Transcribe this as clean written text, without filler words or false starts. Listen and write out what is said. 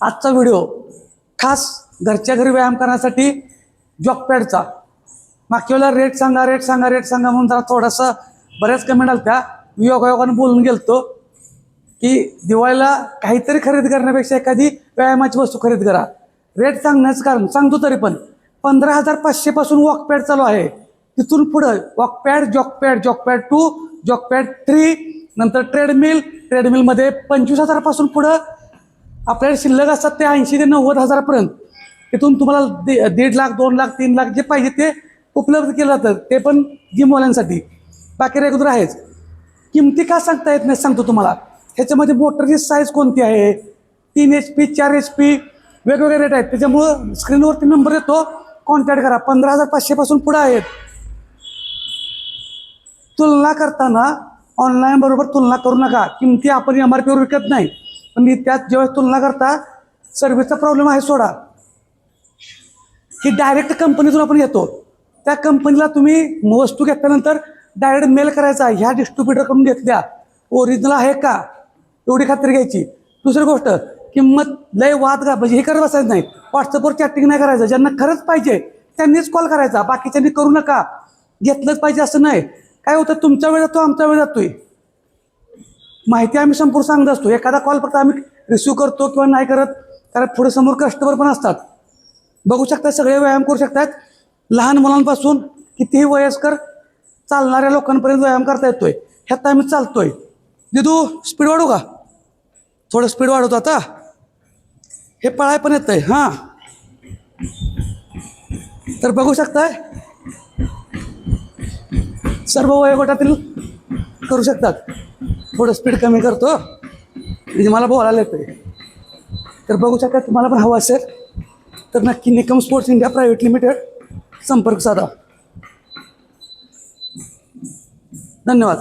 आजचा व्हिडिओ खास घरच्या घरी व्यायाम करण्यासाठी जॉकपॅडचा. मागच्या वेळेला रेट सांगा म्हणून जरा थोडासा बऱ्याच कमेंट आल्या त्या. मी योगायोगानं बोलून गेलतो की दिवाळीला काहीतरी खरेदी करण्यापेक्षा एखादी व्यायामाची वस्तू खरेदी करा. रेट सांगण्याचं कारण सांगतो तरी पण 15,500 पासून वॉकपॅड चालू आहे. तिथून पुढं वॉकपॅड, जॉकपॅड 2, जॉकपॅड 3, नंतर ट्रेडमिलमध्ये 25,000 पासून पुढं आपल्याला शिल्लक असतात ते 80,000 ते 90,000पर्यंत. तिथून तुम्हाला 1.5 लाख, 2 लाख, 3 लाख जे पाहिजे ते उपलब्ध केलं जातं, ते पण जिमवाल्यांसाठी. बाकी रेग्युलर आहेच. किमती का सांगता येत नाही सांगतो तुम्हाला. ह्याच्यामध्ये मोटरची साईज कोणती आहे, 3 HP, 4 HP वेगवेगळे रेट आहेत. त्याच्यामुळं स्क्रीनवरती नंबर येतो, कॉन्टॅक्ट करा. 15,500 पासून पुढं आहेत. तुलना करताना ऑनलाईन बरोबर तुलना करू नका. किमती आपण MRP वर विकत नाही, पण त्यात जेव्हा तुलना करता सर्व्हिसचा प्रॉब्लेम आहे सोडा. ही डायरेक्ट कंपनीतून आपण घेतो. त्या कंपनीला तुम्ही वस्तू घेतल्यानंतर डायरेक्ट मेल करायचा, ह्या डिस्ट्रीब्युटरकडून घेतल्या, ओरिजिनल आहे का एवढी खात्री घ्यायची. दुसरी गोष्ट, किंमत लय वाद का म्हणजे हे करत बसायचं नाही. व्हॉट्सअपवर चॅटिंग नाही करायचं. ज्यांना खरंच पाहिजे त्यांनीच कॉल करायचा, बाकीच्यांनी करू नका. घेतलंच पाहिजे असं नाही. काय होतं, तुमचा वेळ जातो, आमचा वेळ जातोय. माहिती आम्ही संपूर्ण सांगत असतो. एखादा कॉल फक्त आम्ही रिसिव्ह करतो किंवा नाही करत, कारण पुढे समोर कस्टमर पण असतात. बघू शकता, सगळे व्यायाम करू शकतात. लहान मुलांपासून कितीही वयस्कर चालणाऱ्या लोकांपर्यंत व्यायाम करता येतोय. ह्यात आम्ही चालतोय. दिदू स्पीड वाढू का? थोडं स्पीड वाढवतो आता. हे पळाय पण येतंय. हां, तर बघू शकताय सर्व वयोगटातील करू शकतात. थोडं स्पीड कमी करतो म्हणजे मला बोलायला येतंय. तर बघू शकता, तुम्हाला पण हवं असेल तर नक्की Nikam sports India private limited संपर्क साधा. धन्यवाद.